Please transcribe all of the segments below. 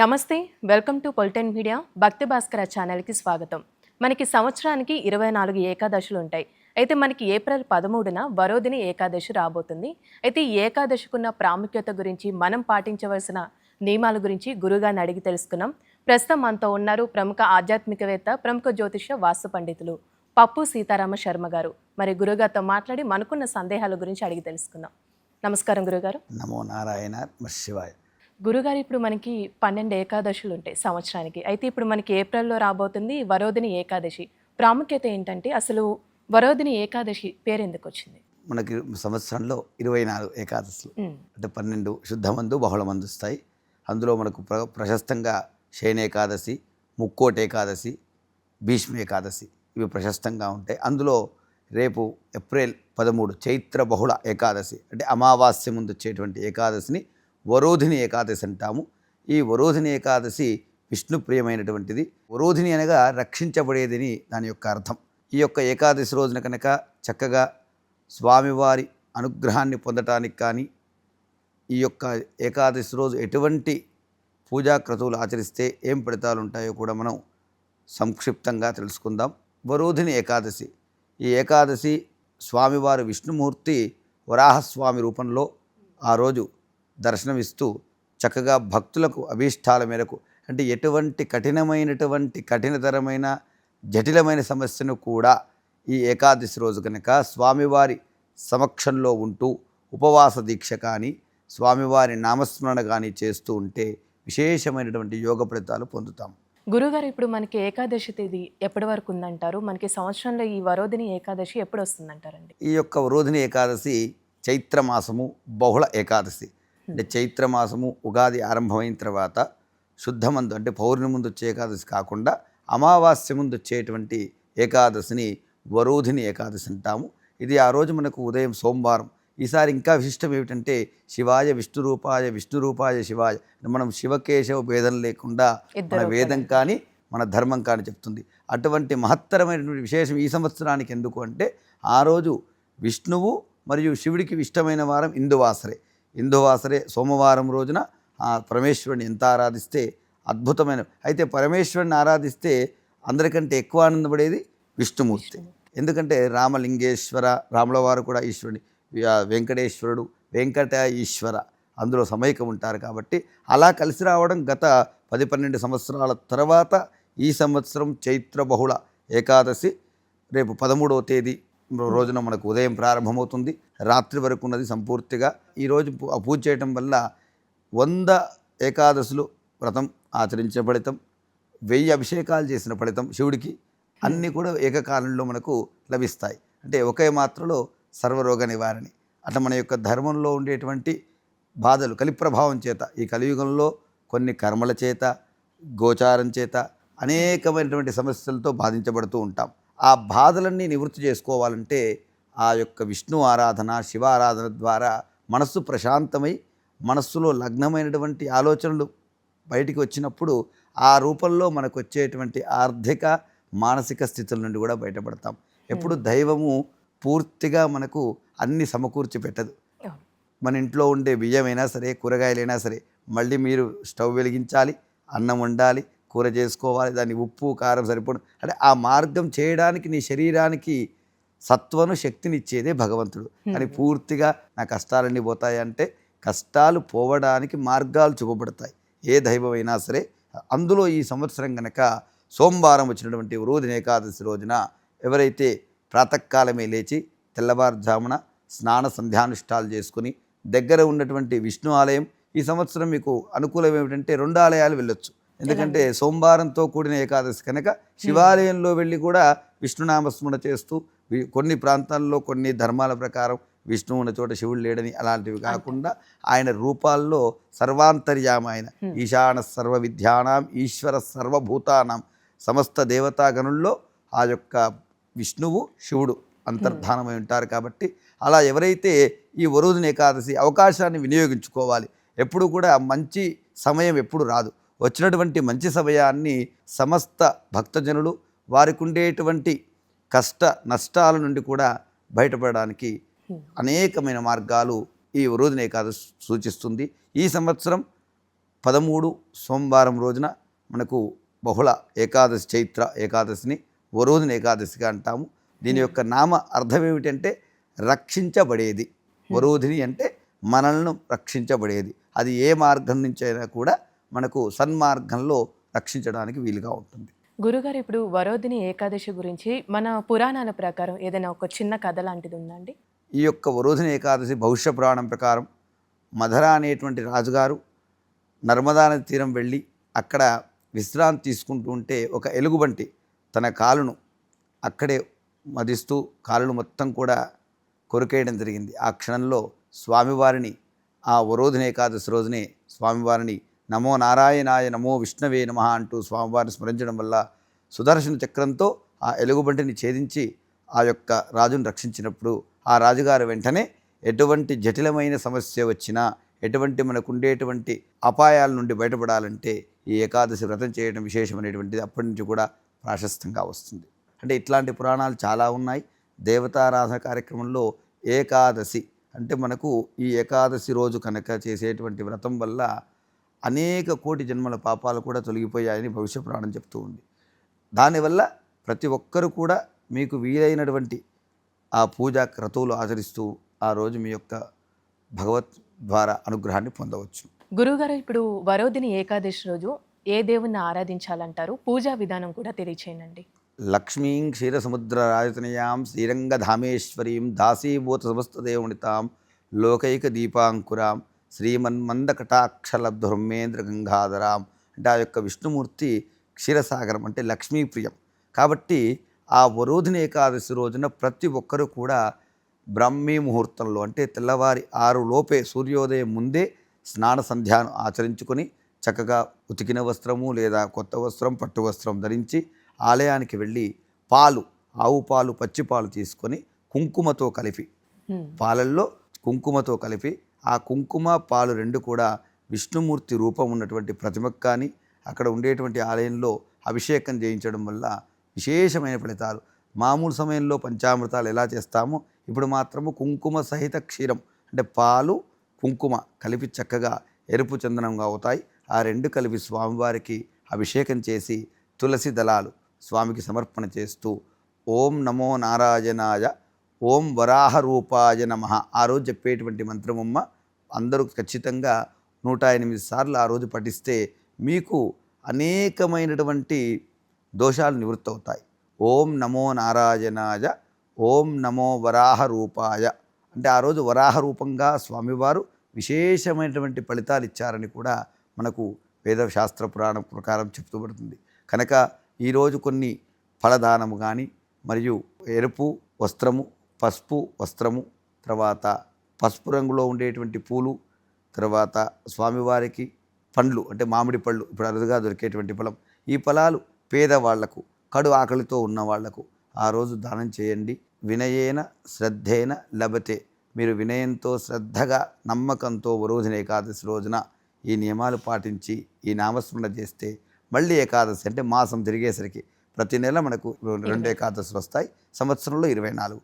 నమస్తే, welcome to పొలిటెన్ media. భక్తి భాస్కర ఛానల్కి స్వాగతం. మనకి సంవత్సరానికి 24 ఏకాదశులు ఉంటాయి. అయితే మనకి ఏప్రిల్ 13న వరోధిని ఏకాదశి రాబోతుంది. అయితే ఈ ఏకాదశికున్న ప్రాముఖ్యత గురించి, మనం పాటించవలసిన నియమాల గురించి గురుగారిని అడిగి తెలుసుకున్నాం. ప్రస్తుతం మనతో ఉన్నారు ప్రముఖ ఆధ్యాత్మికవేత్త, ప్రముఖ జ్యోతిష వాస్తు పండితులు పప్పు సీతారామ శర్మ గారు. మరి గురుగారితో మాట్లాడి మనకున్న సందేహాల గురించి అడిగి తెలుసుకుందాం. నమస్కారం గురుగారు. నమో నారాయణ శివాయ. గురుగారు, ఇప్పుడు మనకి 12 ఏకాదశులు ఉంటాయి సంవత్సరానికి. అయితే ఇప్పుడు మనకి ఏప్రిల్లో రాబోతుంది వరోధిని ఏకాదశి. ప్రాముఖ్యత ఏంటంటే అసలు వరోధిని ఏకాదశి పేరు ఎందుకు వచ్చింది? మనకి సంవత్సరంలో 24 ఏకాదశులు, అంటే 12 శుద్ధమందు బహుళమందు వస్తాయి. అందులో మనకు ప్రశస్తంగా శయన ఏకాదశి, ముక్కోటి ఏకాదశి, భీష్మ ఏకాదశి ఇవి ప్రశస్తంగా ఉంటాయి. అందులో రేపు ఏప్రిల్ 13 చైత్ర బహుళ ఏకాదశి, అంటే అమావాస్య ముందు వచ్చేటువంటి ఏకాదశిని వరోధిని ఏకాదశి అంటాము. ఈ వరోధిని ఏకాదశి విష్ణు ప్రియమైనటువంటిది. వరోధిని అనగా రక్షించబడేదని దాని యొక్క అర్థం. ఈ యొక్క ఏకాదశి రోజున కనుక చక్కగా స్వామివారి అనుగ్రహాన్ని పొందటానికి కానీ, ఈ యొక్క ఏకాదశి రోజు ఎటువంటి పూజాక్రతువులు ఆచరిస్తే ఏం ఫలితాలు ఉంటాయో కూడా మనం సంక్షిప్తంగా తెలుసుకుందాం. వరోధిని ఏకాదశి, ఈ ఏకాదశి స్వామివారి విష్ణుమూర్తి వరాహస్వామి రూపంలో ఆ రోజు దర్శనమిస్తూ చక్కగా భక్తులకు అభీష్టాల మేరకు, అంటే ఎటువంటి కఠినతరమైన జటిలమైన సమస్యను కూడా ఈ ఏకాదశి రోజు కనుక స్వామివారి సమక్షంలో ఉంటూ ఉపవాస దీక్ష కానీ, స్వామివారి నామస్మరణ కానీ చేస్తూ ఉంటే విశేషమైనటువంటి యోగ ఫలితాలు పొందుతాం. గురుగారు, ఇప్పుడు మనకి ఏకాదశి తేదీ ఎప్పటి వరకు ఉందంటారు? మనకి సంవత్సరంలో ఈ వరోధిని ఏకాదశి ఎప్పుడు వస్తుందంటారండి? ఈ యొక్క వరోధిని ఏకాదశి చైత్రమాసము బహుళ ఏకాదశి, అంటే చైత్రమాసము ఉగాది ఆరంభమైన తర్వాత శుద్ధమందు, అంటే పౌర్ణమి ముందు వచ్చే ఏకాదశి కాకుండా అమావాస్య ముందు వచ్చేటువంటి ఏకాదశిని వరోధిని ఏకాదశి అంటాము. ఇది ఆ రోజు మనకు ఉదయం సోమవారం. ఈసారి ఇంకా విశిష్టం ఏమిటంటే శివాయ విష్ణురూపాయ శివాయ, మనం శివకేశవ భేదం లేకుండా మన వేదం కానీ మన ధర్మం కానీ చెప్తుంది. అటువంటి మహత్తరమైనటువంటి విశేషం ఈ సంవత్సరానికి ఎందుకు అంటే, ఆ రోజు విష్ణువు మరియు శివుడికి ఇష్టమైన వారం ఇందువాసరే సోమవారం రోజున ఆ పరమేశ్వరుని ఎంత ఆరాధిస్తే అద్భుతమైన. అయితే పరమేశ్వరుని ఆరాధిస్తే అందరికంటే ఎక్కువ ఆనందపడేది విష్ణుమూర్తి. ఎందుకంటే రామలింగేశ్వర, రాముల వారు కూడా ఈశ్వరుని, వెంకటేశ్వరుడు వెంకట ఈశ్వర అందులో సమైక్యం ఉంటారు. కాబట్టి అలా కలిసి రావడం గత 10-12 సంవత్సరాల తర్వాత ఈ సంవత్సరం చైత్ర బహుళ ఏకాదశి రేపు 13వ తేదీ రోజున మనకు ఉదయం ప్రారంభమవుతుంది, రాత్రి వరకు ఉన్నది సంపూర్తిగా. ఈరోజు పూజ చేయటం వల్ల 100 ఏకాదశులు వ్రతం ఆచరించిన ఫలితం, 1000 అభిషేకాలు చేసిన ఫలితం శివుడికి అన్నీ కూడా ఏకకాలంలో మనకు లభిస్తాయి. అంటే ఒకే మాత్రలో సర్వరోగ నివారణి. అట్లా మన యొక్క ధర్మంలో ఉండేటువంటి బాధలు కలిప్రభావం చేత, ఈ కలియుగంలో కొన్ని కర్మల చేత, గోచారం చేత అనేకమైనటువంటి సమస్యలతో బాధించబడుతూ ఉంటాం. ఆ బాధలన్నీ నివృత్తి చేసుకోవాలంటే ఆ యొక్క విష్ణు ఆరాధన, శివ ఆరాధన ద్వారా మనస్సు ప్రశాంతమై, మనస్సులో లగ్నమైనటువంటి ఆలోచనలు బయటికి వచ్చినప్పుడు ఆ రూపంలో మనకు వచ్చేటువంటి ఆర్థిక మానసిక స్థితుల నుండి కూడా బయటపడతాం. ఎప్పుడు దైవము పూర్తిగా మనకు అన్ని సమకూర్చి పెట్టదు. మన ఇంట్లో ఉండే బియ్యమైనా సరే, కూరగాయలైనా సరే, మళ్ళీ మీరు స్టవ్ వెలిగించాలి, అన్నం వండాలి, కూర చేసుకోవాలి, దాన్ని ఉప్పు కారం సరిపడు, అంటే ఆ మార్గం చేయడానికి నీ శరీరానికి సత్వను శక్తినిచ్చేదే భగవంతుడు. కానీ పూర్తిగా నా కష్టాలన్నీ పోతాయి అంటే, కష్టాలు పోవడానికి మార్గాలు చూపబడతాయి ఏ దైవమైనా సరే. అందులో ఈ సంవత్సరం కనుక సోమవారం వచ్చినటువంటి వరోధిని ఏకాదశి రోజున ఎవరైతే ప్రాతకాలమే లేచి తెల్లవారుజామున స్నాన సంధ్యానుష్ఠాలు చేసుకుని దగ్గర ఉన్నటువంటి విష్ణు ఆలయం, ఈ సంవత్సరం మీకు అనుకూలం ఏమిటంటే 2 ఆలయాలు వెళ్ళొచ్చు. ఎందుకంటే సోమవారంతో కూడిన ఏకాదశి కనుక శివాలయంలో వెళ్ళి కూడా విష్ణునామస్మరణ చేస్తూ, కొన్ని ప్రాంతాల్లో కొన్ని ధర్మాల ప్రకారం విష్ణువు ఉన్న చోట శివుడు లేడని అలాంటివి కాకుండా ఆయన రూపాల్లో సర్వాంతర్యామ, ఆయన ఈశాన సర్వ విద్యానాం ఈశ్వర సర్వభూతానాం, సమస్త దేవతాగణుల్లో ఆ యొక్క విష్ణువు శివుడు అంతర్ధానమై ఉంటారు. కాబట్టి అలా ఎవరైతే ఈ వరోధిని ఏకాదశి అవకాశాన్ని వినియోగించుకోవాలి. ఎప్పుడు కూడా మంచి సమయం ఎప్పుడు రాదు. వచ్చినటువంటి మంచి సమయాన్ని సమస్త భక్తజనులు వారికి ఉండేటువంటి కష్ట నష్టాల నుండి కూడా బయటపడడానికి అనేకమైన మార్గాలు ఈ వరోధిని ఏకాదశి సూచిస్తుంది. ఈ సంవత్సరం 13 సోమవారం రోజున మనకు బహుళ ఏకాదశి, చైత్ర ఏకాదశిని వరోధిని ఏకాదశిగా అంటాము. దీని యొక్క నామ అర్థం ఏమిటంటే రక్షించబడేది. వరోధిని అంటే మనల్ని రక్షించబడేది. అది ఏ మార్గం నుంచి అయినా కూడా మనకు సన్మార్గంలో రక్షించడానికి వీలుగా ఉంటుంది. గురుగారు, ఇప్పుడు వరోధిని ఏకాదశి గురించి మన పురాణాల ప్రకారం ఏదైనా ఒక చిన్న కథ లాంటిది ఉందండి? ఈ యొక్క వరోధిని ఏకాదశి భవిష్య పురాణం ప్రకారం మధుర అనేటువంటి రాజుగారు నర్మదా నది తీరం వెళ్ళి అక్కడ విశ్రాంతి తీసుకుంటూ ఉంటే ఒక ఎలుగుబంటి తన కాలును అక్కడే మదిస్తూ కాలును మొత్తం కూడా కొరికేయడం జరిగింది. ఆ క్షణంలో స్వామివారిని ఆ వరోధిని ఏకాదశి రోజునే స్వామివారిని నమో నారాయణాయ నమో విష్ణవే నమః అంటూ స్వామివారిని స్మరించడం వల్ల సుదర్శన చక్రంతో ఆ ఎలుగుబంటిని ఛేదించి ఆ యొక్క రాజును రక్షించినప్పుడు ఆ రాజుగారు వెంటనే ఎటువంటి జటిలమైన సమస్య వచ్చినా, ఎటువంటి మనకు ఉండేటువంటి అపాయాల నుండి బయటపడాలంటే ఈ ఏకాదశి వ్రతం చేయడం విశేషమైనటువంటిది అప్పటి నుంచి కూడా ప్రాశస్తంగా వస్తుంది. అంటే ఇట్లాంటి పురాణాలు చాలా ఉన్నాయి. దేవతారాధన కార్యక్రమంలో ఏకాదశి అంటే మనకు ఈ ఏకాదశి రోజు కనుక చేసేటువంటి వ్రతం వల్ల అనేక కోటి జన్మల పాపాలు కూడా తొలగిపోయాయని భవిష్య పురాణం చెప్తూ ఉంది. దానివల్ల ప్రతి ఒక్కరూ కూడా మీకు వీలైనటువంటి ఆ పూజా క్రతువులు ఆచరిస్తూ ఆ రోజు మీ యొక్క భగవత్ ద్వారా అనుగ్రహాన్ని పొందవచ్చు. గురుగారు, ఇప్పుడు వరోధిని ఏకాదశి రోజు ఏ దేవుణ్ణి ఆరాధించాలంటారు? పూజా విధానం కూడా తెలియచేయండి. లక్ష్మీం క్షీరసముద్రరాజతనయాం శ్రీరంగధామేశ్వరీం దాసీభూత సమస్తదేవనితాం లోకైక దీపాంకురాం శ్రీమన్మందకటాక్షలబ్ధృమేంద్ర గంగాధరాం. అంటే ఆ యొక్క విష్ణుమూర్తి క్షీరసాగరం అంటే లక్ష్మీప్రియం. కాబట్టి ఆ వరోధిని ఏకాదశి రోజున ప్రతి ఒక్కరూ కూడా బ్రాహ్మీ ముహూర్తంలో అంటే తెల్లవారి 6 లోపే సూర్యోదయం ముందే స్నాన సంధ్యాను ఆచరించుకొని చక్కగా ఉతికిన వస్త్రము లేదా కొత్త వస్త్రం, పట్టు వస్త్రం ధరించి ఆలయానికి వెళ్ళి పాలు, ఆవు పాలు, పచ్చి పాలు తీసుకొని కుంకుమతో కలిపి పాలల్లో కుంకుమతో కలిపి ఆ కుంకుమ పాలు రెండు కూడా విష్ణుమూర్తి రూపం ఉన్నటువంటి ప్రతిమకు కానీ అక్కడ ఉండేటువంటి ఆలయంలో అభిషేకం చేయించడం వల్ల విశేషమైన ఫలితాలు. మామూలు సమయంలో పంచామృతాలు ఎలా చేస్తామో ఇప్పుడు మాత్రము కుంకుమ సహిత క్షీరం అంటే పాలు, కుంకుమ కలిపి చక్కగా ఎరుపు చందనంగా అవుతాయి. ఆ రెండు కలిపి స్వామివారికి అభిషేకం చేసి తులసి దళాలు స్వామికి సమర్పణ చేస్తూ ఓం నమో నారాయణాయ ఓం వరాహ రూపాయ నమః ఆ రోజు చెప్పేటువంటి మంత్రమమ్మ అందరూ ఖచ్చితంగా 108 సార్లు ఆ రోజు పఠిస్తే మీకు అనేకమైనటువంటి దోషాలు నివృత్తి అవుతాయి. ఓం నమో నారాయణాయ ఓం నమో వరాహ రూపాయ అంటే ఆ రోజు వరాహ రూపంగా స్వామివారు విశేషమైనటువంటి ఫలితాలు ఇచ్చారని కూడా మనకు వేదశాస్త్ర పురాణం ప్రకారం చెప్తూ పడుతుంది. కనుక ఈరోజు కొన్ని ఫలదానము కానీ మరియు ఎరుపు వస్త్రము, పసుపు వస్త్రము, తర్వాత పసుపు రంగులో ఉండేటువంటి పూలు, తర్వాత స్వామివారికి పండ్లు అంటే మామిడి పళ్ళు ఇప్పుడు అరుదుగా దొరికేటువంటి ఫలం. ఈ ఫలాలు పేదవాళ్లకు, కడు ఆకలితో ఉన్న వాళ్లకు ఆ రోజు దానం చేయండి. వినయేన శ్రద్ధేన లభతే. మీరు వినయంతో, శ్రద్ధగా, నమ్మకంతో వరోధిని ఏకాదశి రోజున ఈ నియమాలు పాటించి ఈ నామస్మరణ చేస్తే మళ్ళీ ఏకాదశి అంటే మాసం తిరిగేసరికి ప్రతి నెల మనకు 2 ఏకాదశులు వస్తాయి, సంవత్సరంలో 24.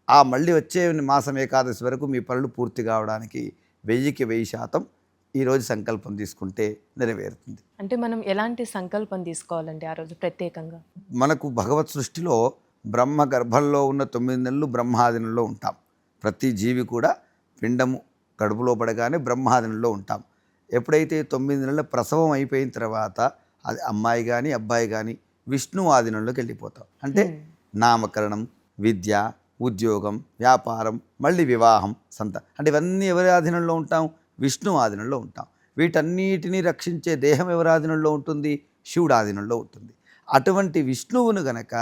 ఆ మళ్ళీ వచ్చే మాసం ఏకాదశి వరకు మీ పనులు పూర్తి కావడానికి 1000కి 1000% ఈరోజు సంకల్పం తీసుకుంటే నెరవేరుతుంది. అంటే మనం ఎలాంటి సంకల్పం తీసుకోవాలండి ఆ రోజు ప్రత్యేకంగా? మనకు భగవత్ సృష్టిలో బ్రహ్మ గర్భంలో ఉన్న 9 నెలలు బ్రహ్మాదినంలో ఉంటాం. ప్రతి జీవి కూడా పిండము కడుపులో పడగానే బ్రహ్మాదినంలో ఉంటాం. ఎప్పుడైతే 9 నెలల ప్రసవం అయిపోయిన తర్వాత అది అమ్మాయి కానీ అబ్బాయి కానీ విష్ణు ఆధీనంలోకి వెళ్ళిపోతాం. అంటే నామకరణం, విద్య, ఉద్యోగం, వ్యాపారం, మళ్ళీ వివాహం, అంటే ఇవన్నీ ఎవరి ఆధీనంలో ఉంటాం? విష్ణు ఆధీనంలో ఉంటాం. వీటన్నిటినీ రక్షించే దేహం ఎవరి ఆధీనంలో ఉంటుంది? శివుడు ఆధీనంలో ఉంటుంది. అటువంటి విష్ణువును గనక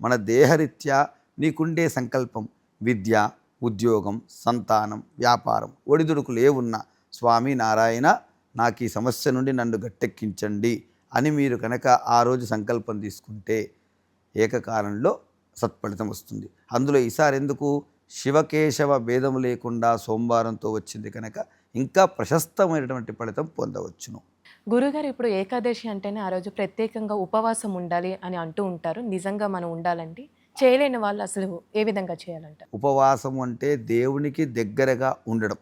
మన దేహరీత్యా నీకుండే సంకల్పం విద్య, ఉద్యోగం, సంతానం, వ్యాపారం, ఒడిదుడుకులు ఏవున్నా స్వామి నారాయణ నాకు ఈ సమస్య నుండి నన్ను గట్టెక్కించండి అని మీరు కనుక ఆ రోజు సంకల్పం తీసుకుంటే ఏకకాలంలో సత్ఫలితం వస్తుంది. అందులో ఈసారి ఎందుకు శివకేశవ భేదము లేకుండా సోమవారంతో వచ్చింది కనుక ఇంకా ప్రశస్తమైనటువంటి ఫలితం పొందవచ్చును. గురుగారు, ఇప్పుడు ఏకాదశి అంటేనే ఆ రోజు ప్రత్యేకంగా ఉపవాసం ఉండాలి అని అంటూ ఉంటారు. నిజంగా మనం ఉండాలండి? చేయలేని వాళ్ళు అసలు ఏ విధంగా చేయాలంట? ఉపవాసం అంటే దేవునికి దగ్గరగా ఉండడం.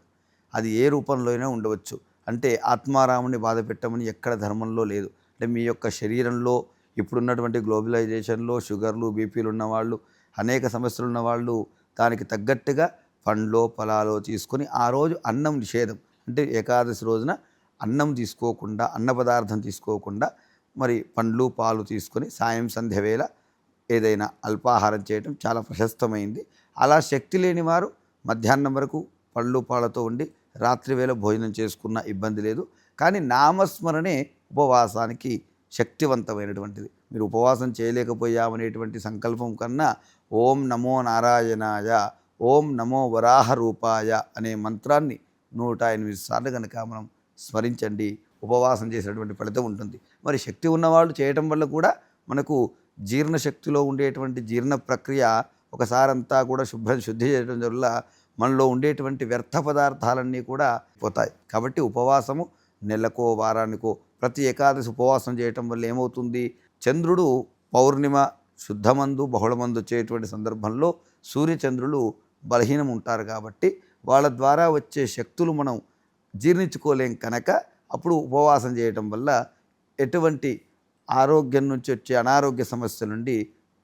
అది ఏ రూపంలో అయినా ఉండవచ్చు. అంటే ఆత్మారాముని బాధ పెట్టమని ఎక్కడ ధర్మంలో లేదు. అంటే మీ యొక్క శరీరంలో ఇప్పుడున్నటువంటి గ్లోబలైజేషన్లో షుగర్లు బీపీలు ఉన్నవాళ్ళు అనేక సమస్యలు ఉన్నవాళ్ళు దానికి తగ్గట్టుగా పండ్లో ఫలాలో తీసుకొని ఆ రోజు అన్నం నిషేధం, అంటే ఏకాదశి రోజున అన్నం తీసుకోకుండా అన్న పదార్థం తీసుకోకుండా మరి పండ్లు పాలు తీసుకొని సాయం సంధ్య వేళ ఏదైనా అల్పాహారం చేయడం చాలా ప్రశస్తమైంది. అలా శక్తి లేని వారు మధ్యాహ్నం వరకు పళ్ళు పాలతో ఉండి రాత్రి వేళ భోజనం చేసుకున్న ఇబ్బంది లేదు. కానీ నామస్మరణే ఉపవాసానికి శక్తివంతమైనటువంటిది. మీరు ఉపవాసం చేయలేకపోయామనేటువంటి సంకల్పం కన్నా ఓం నమో నారాయణాయ, ఓం నమో వరాహ రూపాయ అనే మంత్రాన్ని 108 సార్లు కనుక మనం స్మరించండి, ఉపవాసం చేసినటువంటి ఫలితం ఉంటుంది. మరి శక్తి ఉన్నవాళ్ళు చేయటం వల్ల కూడా మనకు జీర్ణశక్తిలో ఉండేటువంటి జీర్ణ ప్రక్రియ ఒకసారి అంతా కూడా శుద్ధి చేయడం వల్ల మనలో ఉండేటువంటి వ్యర్థ పదార్థాలన్నీ కూడా పోతాయి. కాబట్టి ఉపవాసము నెలకో వారానికో ప్రతి ఏకాదశి ఉపవాసం చేయటం వల్ల ఏమవుతుంది, చంద్రుడు పౌర్ణిమ శుద్ధమందు బహుళమందు వచ్చేటువంటి సందర్భంలో సూర్యచంద్రులు బలహీనం ఉంటారు. కాబట్టి వాళ్ళ ద్వారా వచ్చే శక్తులు మనం జీర్ణించుకోలేం కనుక అప్పుడు ఉపవాసం చేయటం వల్ల ఎటువంటి ఆరోగ్యం నుంచి వచ్చే అనారోగ్య సమస్యల నుండి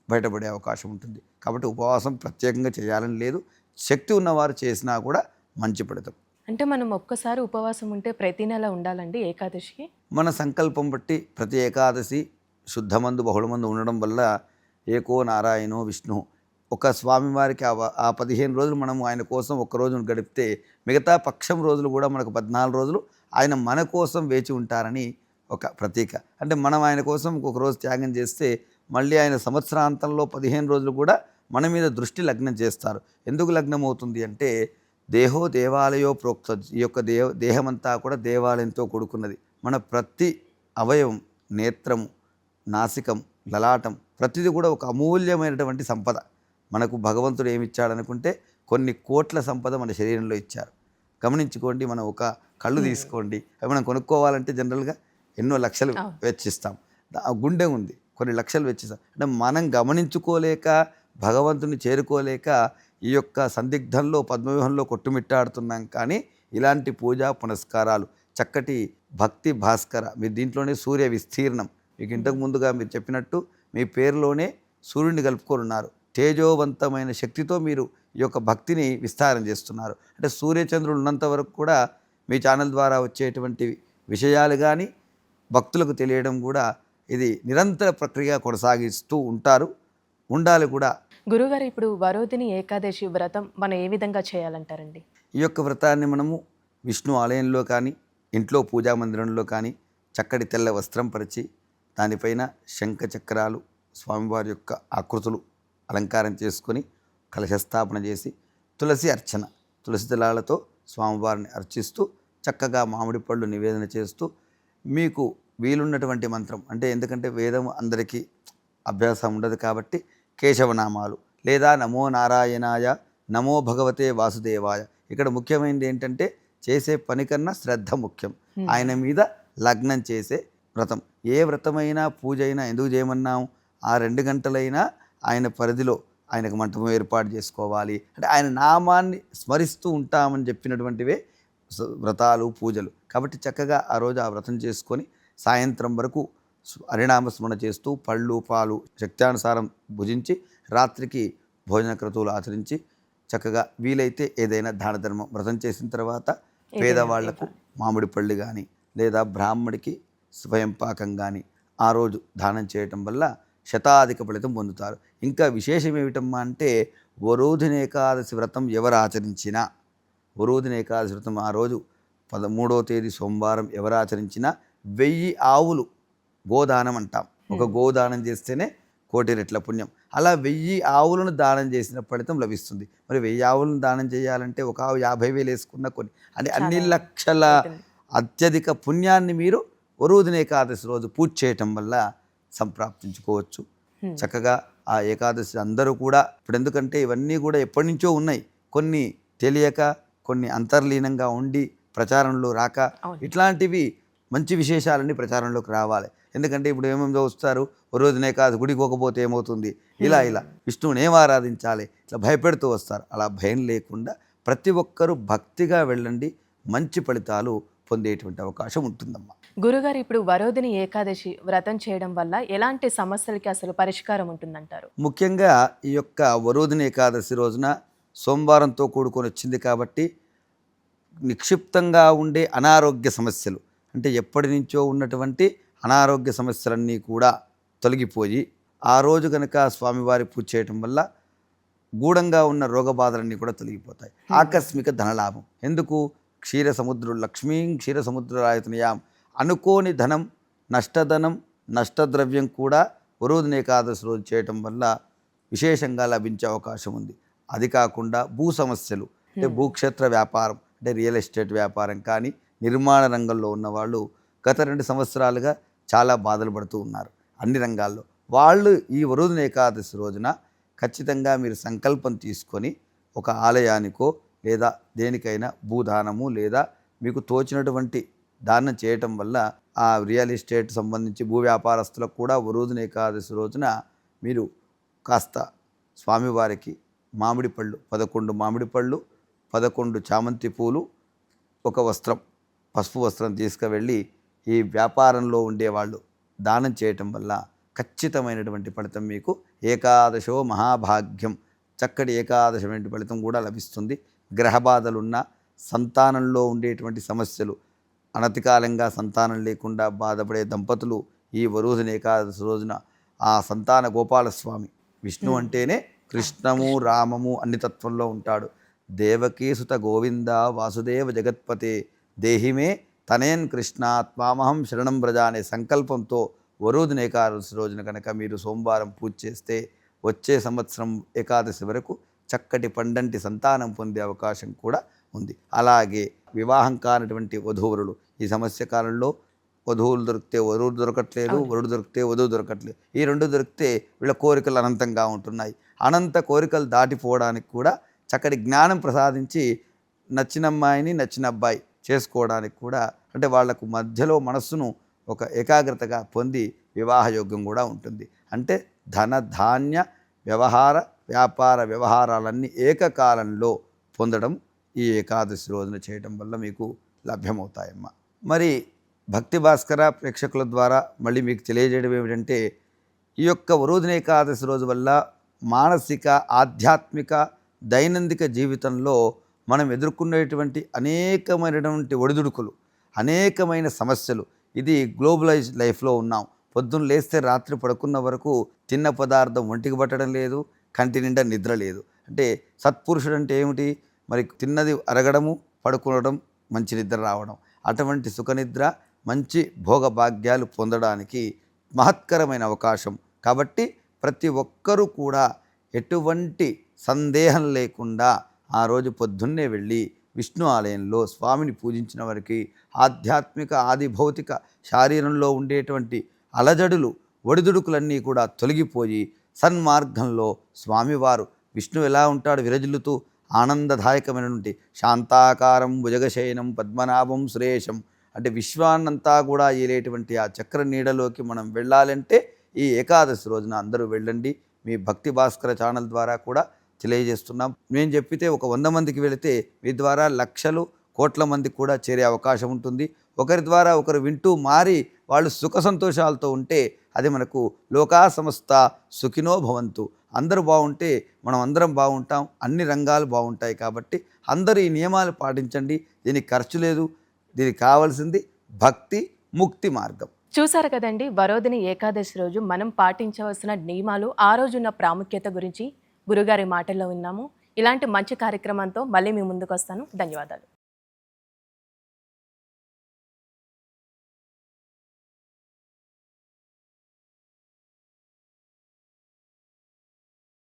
బయటపడే అవకాశం ఉంటుంది. కాబట్టి ఉపవాసం ప్రత్యేకంగా చేయాలని లేదు, శక్తి ఉన్నవారు చేసినా కూడా మంచి ఫలితం. అంటే మనం ఒక్కసారి ఉపవాసం ఉంటే ప్రతి నెల ఉండాలండి ఏకాదశికి? మన సంకల్పం బట్టి ప్రతి ఏకాదశి శుద్ధమందు బహుళమందు ఉండడం వల్ల ఏకో నారాయణో విష్ణు ఒక స్వామివారికి ఆ 15 రోజులు మనము ఆయన కోసం ఒక్క రోజును గడిపితే మిగతా పక్షం రోజులు కూడా మనకు 14 రోజులు ఆయన మన కోసం వేచి ఉంటారని ఒక ప్రతీక. అంటే మనం ఆయన కోసం ఒక రోజు త్యాగం చేస్తే మళ్ళీ ఆయన సంవత్సరాంతంలో 15 రోజులు కూడా మన మీద దృష్టి లగ్నం చేస్తారు. ఎందుకు లగ్నం అవుతుంది అంటే దేహో దేవాలయో ప్రోక్త, ఈ యొక్క దేహమంతా కూడా దేవాలయంతో కూడుకున్నది. మన ప్రతి అవయవం, నేత్రము, నాసికం, లలాటం ప్రతిదీ కూడా ఒక అమూల్యమైనటువంటి సంపద. మనకు భగవంతుడు ఏమి ఇచ్చాడనుకుంటే కొన్ని కోట్ల సంపద మన శరీరంలో ఇచ్చారు. గమనించుకోండి, మనం ఒక కళ్ళు తీసుకోండి, అవి మనం కొనుక్కోవాలంటే జనరల్గా ఎన్నో లక్షలు వెచ్చిస్తాం. గుండె ఉంది, కొన్ని లక్షలు వెచ్చిస్తాం. అంటే మనం గమనించుకోలేక భగవంతుని చేరుకోలేక ఈ యొక్క సందిగ్ధంలో పద్మవ్యూహంలో కొట్టుమిట్టాడుతున్నాం. కానీ ఇలాంటి పూజా పునస్కారాలు చక్కటి భక్తి భాస్కర, మీరు దీంట్లోనే సూర్య విస్తీర్ణం, మీకు ఇంతకు ముందుగా మీరు చెప్పినట్టు మీ పేరులోనే సూర్యుడిని కలుపుకోనున్నారు. తేజోవంతమైన శక్తితో మీరు ఈ యొక్క భక్తిని విస్తారం చేస్తున్నారు. అంటే సూర్యచంద్రులు ఉన్నంత వరకు కూడా మీ ఛానల్ ద్వారా వచ్చేటువంటి విషయాలు కానీ భక్తులకు తెలియడం కూడా ఇది నిరంతర ప్రక్రియ కొనసాగిస్తూ ఉంటారు, ఉండాలి కూడా. గురుగారు, ఇప్పుడు వరోధిని ఏకాదశి వ్రతం మనం ఏ విధంగా చేయాలంటారండి? ఈ యొక్క వ్రతాన్ని మనము విష్ణు ఆలయంలో కానీ ఇంట్లో పూజా మందిరంలో కానీ చక్కటి తెల్ల వస్త్రం పరిచి దానిపైన శంఖ చక్రాలు స్వామివారి యొక్క ఆకృతులు అలంకారం చేసుకొని కలశస్థాపన చేసి తులసి అర్చన, తులసి దళాలతో స్వామివారిని అర్చిస్తూ చక్కగా మామిడి పళ్ళు నివేదన చేస్తూ మీకు వీలున్నటువంటి మంత్రం, అంటే ఎందుకంటే వేదం అందరికీ అభ్యాసం ఉండదు కాబట్టి కేశవనామాలు లేదా నమో నారాయణాయ, నమో భగవతే వాసుదేవాయ. ఇక్కడ ముఖ్యమైనది ఏంటంటే చేసే పని కన్నా శ్రద్ధ ముఖ్యం. ఆయన మీద లగ్నం చేసే వ్రతం, ఏ వ్రతమైనా పూజ అయినా ఎందుకు చేయమన్నాం, ఆ 2 గంటలైనా ఆయన పరిధిలో ఆయనకు మంటపం ఏర్పాటు చేసుకోవాలి. అంటే ఆయన నామాన్ని స్మరిస్తూ ఉంటామని చెప్పినటువంటివే వ్రతాలు పూజలు. కాబట్టి చక్కగా ఆ రోజు ఆ వ్రతం చేసుకొని సాయంత్రం వరకు హరినామస్మరణ చేస్తూ పళ్ళు పాలు శక్త్యానుసారం భుజించి రాత్రికి భోజన క్రతువులు ఆచరించి చక్కగా వీలైతే ఏదైనా దాన ధర్మం వ్రతం చేసిన తర్వాత పేదవాళ్లకు మామిడి పళ్ళు కానీ లేదా బ్రాహ్మడికి స్వయం పాకం కానీ ఆ రోజు దానం చేయటం వల్ల శతాధిక ఫలితం పొందుతారు. ఇంకా విశేషం ఏమిటమ్మా అంటే వరోధిని ఏకాదశి వ్రతం ఎవరు ఆచరించినా, వరోధిని ఏకాదశి వ్రతం ఆ రోజు 13వ తేదీ సోమవారం ఎవరు ఆచరించినా 1000 ఆవులు గోదానం అంటాం. ఒక గోదానం చేస్తేనే 1,000,000 రెట్ల పుణ్యం. అలా 1000 ఆవులను దానం చేసిన ఫలితం లభిస్తుంది. మరి 1000 ఆవులను దానం చేయాలంటే ఒక ఆవు 50,000 వేసుకున్న కొన్ని అంటే అన్ని లక్షల అత్యధిక పుణ్యాన్ని మీరు వరోధిని ఏకాదశి రోజు పూజ చేయటం వల్ల సంప్రాప్తించుకోవచ్చు. చక్కగా ఆ ఏకాదశి అందరూ కూడా ఇప్పుడు ఎందుకంటే ఇవన్నీ కూడా ఎప్పటి నుంచో ఉన్నాయి, కొన్ని తెలియక కొన్ని అంతర్లీనంగా ఉండి ప్రచారంలో రాక ఇట్లాంటివి మంచి విశేషాలన్నీ ప్రచారంలోకి రావాలి. ఎందుకంటే ఇప్పుడు ఏమేమి చూస్తారు, వరోధిని ఏకాదశి గుడికి పోకపోతే ఏమవుతుంది, ఇలా విష్ణువుని ఏం ఆరాధించాలి, ఇట్లా భయపెడుతూ వస్తారు. అలా భయం లేకుండా ప్రతి ఒక్కరూ భక్తిగా వెళ్ళండి, మంచి ఫలితాలు పొందేటువంటి అవకాశం ఉంటుందమ్మా. గురుగారు, ఇప్పుడు వరోధిని ఏకాదశి వ్రతం చేయడం వల్ల ఎలాంటి సమస్యలకి అసలు పరిష్కారం ఉంటుందంటారు? ముఖ్యంగా ఈ యొక్క వరోధిని ఏకాదశి రోజున సోమవారంతో కూడుకొని వచ్చింది కాబట్టి నిక్షిప్తంగా ఉండే అనారోగ్య సమస్యలు, అంటే ఎప్పటి నుంచో ఉన్నటువంటి అనారోగ్య సమస్యలన్నీ కూడా తొలగిపోయి ఆ రోజు కనుక స్వామివారి పూజ చేయటం వల్ల గూఢంగా ఉన్న రోగ బాధలన్నీ కూడా తొలగిపోతాయి. ఆకస్మిక ధనలాభం. ఎందుకు? క్షీర సముద్రుడు లక్ష్మీం క్షీర సముద్రరాయతనయాం. అనుకోని ధనం, నష్టధనం, నష్టద్రవ్యం కూడా వరోధిని ఏకాదశి రోజు చేయటం వల్ల విశేషంగా లభించే అవకాశం ఉంది. అది కాకుండా భూ సమస్యలు, అంటే భూక్షేత్ర వ్యాపారం, అంటే రియల్ ఎస్టేట్ వ్యాపారం కానీ నిర్మాణ రంగంలో ఉన్నవాళ్ళు గత 2 సంవత్సరాలుగా చాలా బాధలు పడుతూ ఉన్నారు అన్ని రంగాల్లో. వాళ్ళు ఈ వరోధిని ఏకాదశి రోజున ఖచ్చితంగా మీరు సంకల్పం తీసుకొని ఒక ఆలయానికో లేదా దేనికైనా భూదానము లేదా మీకు తోచినటువంటి దానం చేయటం వల్ల ఆ రియల్ ఎస్టేట్ సంబంధించి భూ వ్యాపారస్తులకు కూడా వరోధిని ఏకాదశి రోజున మీరు కాస్త స్వామివారికి మామిడి పళ్ళు 11 మామిడి పళ్ళు, 11 చామంతి పూలు, ఒక వస్త్రం, పసుపు వస్త్రం తీసుకువెళ్ళి ఈ వ్యాపారంలో ఉండేవాళ్ళు దానం చేయటం వల్ల ఖచ్చితమైనటువంటి ఫలితం మీకు ఏకాదశో మహాభాగ్యం, చక్కటి ఏకాదశమైన ఫలితం కూడా లభిస్తుంది. గ్రహ బాధలున్న, సంతానంలో ఉండేటువంటి సమస్యలు, అనతికాలంగా సంతానం లేకుండా బాధపడే దంపతులు ఈ వరోధిని ఏకాదశి రోజున ఆ సంతాన గోపాలస్వామి, విష్ణు అంటేనే కృష్ణము రామము అన్ని తత్వంలో ఉంటాడు. దేవకీసుత గోవింద వాసుదేవ జగత్పతే దేహిమే తనేన్ కృష్ణ త్వామహం శరణం వ్రజ అనే సంకల్పంతో వరోధిని ఏకాదశి రోజున కనుక మీరు సోమవారం పూజ చేస్తే వచ్చే సంవత్సరం ఏకాదశి వరకు చక్కటి పండంటి సంతానం పొందే అవకాశం కూడా ఉంది. అలాగే వివాహం కానటువంటి వధూవరులు ఈ సమస్య కాలంలో వధువులు దొరికితే వరుడు దొరకట్లేదు, వరుడు దొరికితే వధువు దొరకట్లేదు. ఈ 2 దొరికితే వీళ్ళ కోరికలు అనంతంగా ఉంటున్నాయి. అనంత కోరికలు దాటిపోవడానికి కూడా చక్కటి జ్ఞానం ప్రసాదించి నచ్చిన అమ్మాయిని నచ్చిన అబ్బాయి చేసుకోవడానికి కూడా, అంటే వాళ్లకు మధ్యలో మనస్సును ఒక ఏకాగ్రతగా పొంది వివాహ యోగ్యం కూడా ఉంటుంది. అంటే ధన ధాన్య వ్యవహార వ్యాపార వ్యవహారాలన్నీ ఏకకాలంలో పొందడం ఈ ఏకాదశి రోజున చేయడం వల్ల మీకు లభ్యమవుతాయమ్మా. మరి భక్తి భాస్కర ప్రేక్షకుల ద్వారా మళ్ళీ మీకు తెలియజేయడం ఏమిటంటే, ఈ యొక్క వరోధిని ఏకాదశి రోజు వల్ల మానసిక ఆధ్యాత్మిక దైనందిక జీవితంలో మనం ఎదుర్కొనేటువంటి అనేకమైనటువంటి ఒడిదుడుకులు, అనేకమైన సమస్యలు, ఇది గ్లోబలైజ్ లైఫ్లో ఉన్నాం. పొద్దున్న లేస్తే రాత్రి పడుకున్న వరకు తిన్న పదార్థం ఒంటికి పట్టడం లేదు, కంటి నిండా నిద్ర లేదు. అంటే సత్పురుషుడు అంటే ఏమిటి? మరి తిన్నది అరగడము, పడుకోవడం, మంచి నిద్ర రావడం. అటువంటి సుఖనిద్ర, మంచి భోగభాగ్యాలు పొందడానికి మహత్కరమైన అవకాశం. కాబట్టి ప్రతి ఒక్కరూ కూడా ఎటువంటి సందేహం లేకుండా ఆ రోజు పొద్దున్నే వెళ్ళి విష్ణు ఆలయంలో స్వామిని పూజించిన వారికి ఆధ్యాత్మిక ఆది భౌతిక శారీరంలో ఉండేటువంటి అలజడులు ఒడిదుడుకులన్నీ కూడా తొలగిపోయి సన్మార్గంలో స్వామివారు విష్ణు ఎలా ఉంటాడు? విరజిల్లుతూ ఆనందదాయకమైనటువంటి శాంతాకారం భుజగశయనం పద్మనాభం సురేషం, అంటే విశ్వాన్నంతా కూడా ఏలేటువంటి ఆ చక్ర నీడలోకి మనం వెళ్ళాలంటే ఈ ఏకాదశి రోజున అందరూ వెళ్ళండి. మీ భక్తి భాస్కర ఛానల్ ద్వారా కూడా తెలియజేస్తున్నాం. నేను చెప్పితే ఒక 100 మందికి వెళితే మీ ద్వారా లక్షలు కోట్ల మందికి కూడా చేరే అవకాశం ఉంటుంది. ఒకరి ద్వారా ఒకరు వింటూ మారి వాళ్ళు సుఖ సంతోషాలతో ఉంటే అది మనకు లోకా సమస్త సుఖినో భవంతు. అందరూ బాగుంటే మనం అందరం బాగుంటాం, అన్ని రంగాలు బాగుంటాయి. కాబట్టి అందరూ ఈ నియమాలు పాటించండి. దీనికి ఖర్చు లేదు, దీనికి కావాల్సింది భక్తి, ముక్తి మార్గం. చూసారు కదండి, వరోధిని ఏకాదశి రోజు మనం పాటించవలసిన నియమాలు, ఆ రోజున్న ప్రాముఖ్యత గురించి గురుగారి మాటల్లో విన్నాము. ఇలాంటి మంచి కార్యక్రమంతో మళ్ళీ మీ ముందుకు వస్తాను. ధన్యవాదాలు.